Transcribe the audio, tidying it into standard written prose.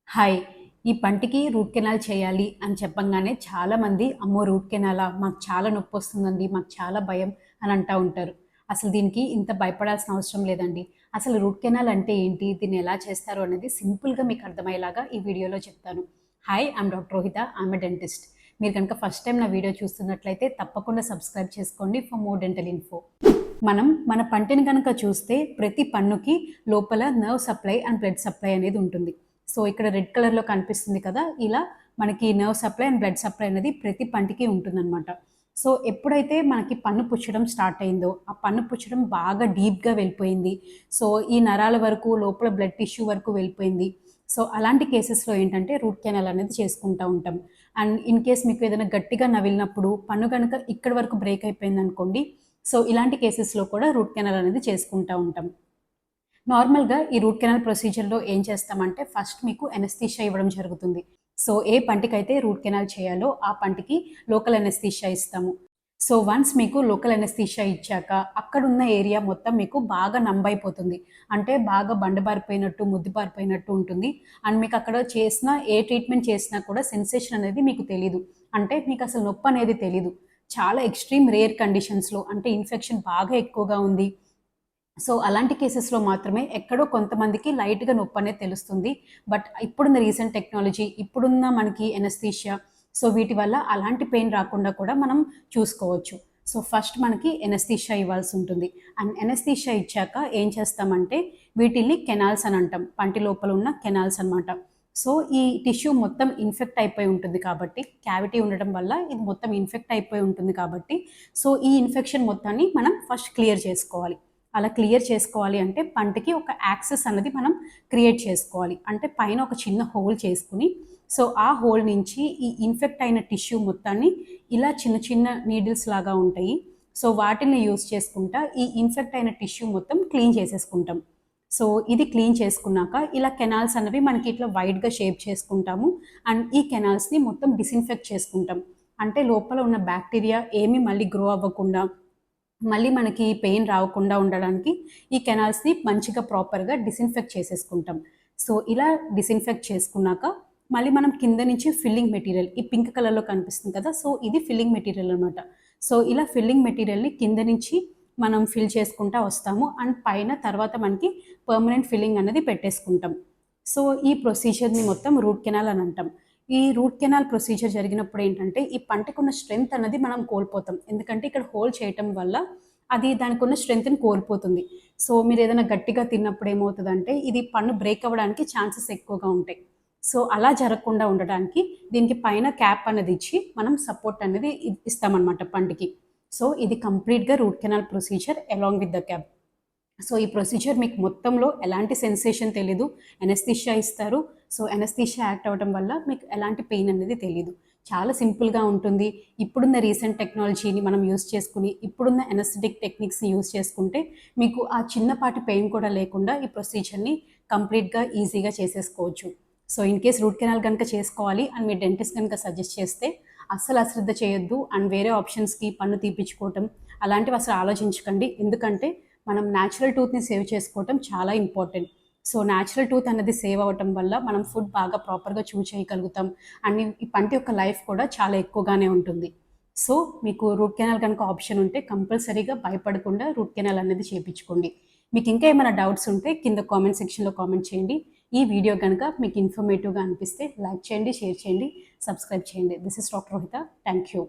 Hi! ఈ పంటికి root canal చేయాలి అని చెప్పంగానే చాలామంది అమ్మో! రూట్ కెనాలా? మాకు చాలా నొప్పొస్తుందండి. మాకు చాలా భయం అని అంటా ఉంటారు. అసలు దీనికి ఇంత భయపడాల్సిన అవసరం లేదండి. అసలు రూట్ కెనాల్ అంటే ఏంటి? దీన్ని ఎలా చేస్తారు అనేది సింపుల్‌గా మీకు అర్థమయ్యేలాగా ఈ వీడియోలో చెప్తాను. Hi! I'm doctor Rohitha. I'm a dentist. మీరు కనుక ఫస్ట్ టైమ్ నా వీడియో చూస్తున్నట్లయితే తప్పకుండా సబ్స్క్రైబ్ చేసుకోండి ఫర్ మోర్ డెంటల్ ఇన్ఫో. మనం మన పంటిని గనక చూస్తే ప్రతి పన్నుకి లోపల nerve supply and blood supply అనేది ఉంటుంది. సో ఇక్కడ రెడ్ కలర్‌లో కనిపిస్తుంది కదా! ఇలా మనకి nerve supply and blood supply అనేది ప్రతి పంటికి ఉంటుందనమాట. సో ఎప్పుడైతే మనకి పన్ను పుచ్చడం స్టార్ట్ అయిందో, ఆ పన్ను పుచ్చడం బాగా డీప్‌గా వెళ్ళిపోయింది. సో ఈ నరాల వరకు, లోపల బ్లడ్ టిష్యూ వరకు వెళ్ళిపోయింది. సో అలాంటి కేసెస్‌లో ఏంటంటే రూట్ కెనాల్ అనేది చేసుకుంటా ఉంటాం. అండ్ ఇన్ కేస్ మీకు ఏదైనా గట్టిగా నవిలినప్పుడు పన్ను గనుక ఇక్కడి వరకు బ్రేక్ అయిపోయిందనుకోండి, సో ఇలాంటి కేసెస్‌లో కూడా రూట్ కెనాల్ అనేది చేసుకుంటా ఉంటాం. నార్మల్‌గా ఈ రూట్ కెనాల్ ప్రొసీజర్‌లో ఏం చేస్తామంటే ఫస్ట్ మీకు ఎనస్థీషియా ఇవ్వడం జరుగుతుంది. సో ఏ పంటికైతే రూట్ కెనాల్ చేయాలో ఆ పంటికి లోకల్ ఎనస్థీషియా ఇస్తాము. సో వన్స్ మీకు లోకల్ ఎనస్థీషియా ఇచ్చాక అక్కడున్న ఏరియా మొత్తం మీకు బాగా నంబ్ అయిపోతుంది. అంటే బాగా బండబారిపోయినట్టు, ముద్దుబారిపోయినట్టు ఉంటుంది. అండ్ మీకు అక్కడ చేసిన ఏ ట్రీట్మెంట్ చేసినా కూడా సెన్సేషన్ అనేది మీకు తెలీదు. అంటే మీకసలు నొప్పనేది తెలీదు. చాలా ఎక్స్‌ట్రీమ్ రేర్ కండిషన్స్‌లో అంటే ఇన్ఫెక్షన్ బాగా ఎక్కువగా ఉంది. సో, అలాంటి కేసెస్‌లో మాత్రమే ఎక్కడో కొంతమందికి లైట్‌గా నొప్పనేది తెలుస్తుంది. బట్ ఇప్పుడున్న రీసెంట్ టెక్నాలజీ, ఇప్పుడున్న మనకి ఎనస్థీషియా, సో వీటి వల్ల అలాంటి పెయిన్ రాకుండా కూడా మనం చూసుకోవచ్చు. సో, ఫస్ట్ మనకి ఎనస్థీషియా ఇవ్వాల్సుంటుంది. అండ్ ఎనస్థీషియా ఇచ్చాక ఏం చేస్తామంటే వీటిల్ని కెనాల్స్ అని అంటాం. పంటి లోపల ఉన్న కెనాల్స్ అనమాట. సో, ఈ టిష్యూ మొత్తం ఇన్ఫెక్ట్ అయిపోయి ఉంటుంది కాబట్టి, క్యావిటీ ఉండడం వల్ల ఇది మొత్తం ఇన్ఫెక్ట్ అయిపోయి ఉంటుంది కాబట్టి, సో ఈ ఇన్ఫెక్షన్ మొత్తాన్ని మనం ఫస్ట్ క్లియర్ చేసుకోవాలి. అలా క్లియర్ చేసుకోవాలి అంటే పంటికి ఒక యాక్సెస్ అన్నది మనం క్రియేట్ చేసుకోవాలి. అంటే పైన ఒక చిన్న హోల్ చేసుకుని, సో ఆ హోల్ నుంచి ఈ ఇన్ఫెక్ట్ అయిన టిష్యూ మొత్తాన్ని ఇలా చిన్న చిన్న నీడిల్స్ లాగా ఉంటాయి. సో వాటిని యూజ్ చేసుకుంటా ఈ ఇన్ఫెక్ట్ అయిన టిష్యూ మొత్తం క్లీన్ చేసేసుకుంటాం. సో ఇది క్లీన్ చేసుకున్నాక ఇలా కెనాల్స్ అన్నవి మనకి ఇట్లా వైడ్‌గా షేప్ చేసుకుంటాము. అండ్ ఈ కెనాల్స్‌ని మొత్తం డిసిన్ఫెక్ట్ చేసుకుంటాం. అంటే లోపల ఉన్న బ్యాక్టీరియా ఏమీ మళ్ళీ గ్రో అవ్వకుండా, మళ్ళీ మనకి పెయిన్ రాకుండా ఉండడానికి ఈ కెనాల్స్‌ని మంచిగా ప్రాపర్‌గా డిసిన్ఫెక్ట్ చేసేసుకుంటాం. సో, ఇలా డిసిన్ఫెక్ట్ చేసుకున్నాక మళ్ళీ మనం కింద నుంచి ఫిల్లింగ్ మెటీరియల్ ఈ పింక్ కలర్‌లో కనిపిస్తుంది కదా! సో, ఇది ఫిల్లింగ్ మెటీరియల్ అనమాట. సో, ఇలా ఫిల్లింగ్ మెటీరియల్‌ని కింద నుంచి మనం ఫిల్ చేసుకుంటా వస్తాము. అండ్ పైన తర్వాత మనకి పర్మనెంట్ ఫిల్లింగ్ అనేది పెట్టేసుకుంటాం. సో, ఈ ప్రొసీజర్‌ని మొత్తం రూట్ కెనాల్ అని అంటాం. ఈ రూట్ కెనాల్ ప్రొసీజర్ జరిగినప్పుడు ఏంటంటే, ఈ పంటకున్న స్ట్రెంత్ అన్నది మనం కోల్పోతాం. ఎందుకంటే ఇక్కడ హోల్ చేయటం వల్ల అది దానికున్న స్ట్రెంగ్త్‌ని కోల్పోతుంది. సో, మీరేదైనా గట్టిగా తిన్నప్పుడు ఏమవుతదంటే, ఇది పన్ను బ్రేక్ అవ్వడానికి ఛాన్సెస్ ఎక్కువగా ఉంటాయి. సో, అలా జరగకుండా ఉండడానికి దీనికి పైన క్యాప్ అనేది ఇచ్చి మనం సపోర్ట్ అనేది ఇస్తామనమాట పంటికి. సో, ఇది కంప్లీట్‌గా root canal procedure along with the cap. So, ఈ ప్రొసీజర్ మీకు మొత్తంలో ఎలాంటి సెన్సేషన్ తెలీదు. ఎనస్థీషియా ఇస్తారు. సో, ఎనస్థీషియా యాక్ట్ అవ్వడం వల్ల మీకు ఎలాంటి పెయిన్ అనేది తెలీదు. చాలా సింపుల్‌గా ఉంటుంది. ఇప్పుడున్న రీసెంట్ టెక్నాలజీని మనం యూజ్ చేసుకొని, ఇప్పుడున్న ఎనస్థెటిక్ టెక్నిక్స్‌ని యూజ్ చేసుకుంటే, మీకు ఆ చిన్నపాటి పెయిన్ కూడా లేకుండా ఈ ప్రొసీజర్‌ని కంప్లీట్‌గా ఈజీగా చేసేసుకోవచ్చు. So, in case root canal గనుక చేసుకోవాలి అని మీ డెంటిస్ట్ గనుక సజెస్ట్ చేస్తే, అస్సలు అశ్రద్ధ చేయొద్దు. అండ్ వేరే ఆప్షన్స్‌కి పన్ను తీపిచ్చుకోవటం అలాంటివి అసలు ఆలోచించకండి. ఎందుకంటే మనం న్యాచురల్ టూత్‌ని సేవ్ చేసుకోవటం చాలా ఇంపార్టెంట్. సో, న్యాచురల్ టూత్ అనేది సేవ్ అవ్వటం వల్ల మనం ఫుడ్ బాగా ప్రాపర్‌గా చూ చేయగలుగుతాం. అండ్ ఈ పంటి యొక్క లైఫ్ కూడా చాలా ఎక్కువగానే ఉంటుంది. సో, మీకు రూట్ కెనాల్ కనుక ఆప్షన్ ఉంటే కంపల్సరీగా భయపడకుండా రూట్ కెనాల్ అనేది చేపించుకోండి. మీకు ఇంకా ఏమైనా డౌట్స్ ఉంటే కింద కామెంట్ సెక్షన్‌లో కామెంట్ చేయండి. ఈ వీడియో గనుక మీకు ఇన్ఫర్మేటివ్‌గా అనిపిస్తే లైక్ చేయండి, షేర్ చేయండి, సబ్స్క్రైబ్ చేయండి. This is doctor Rohitha. Thank you.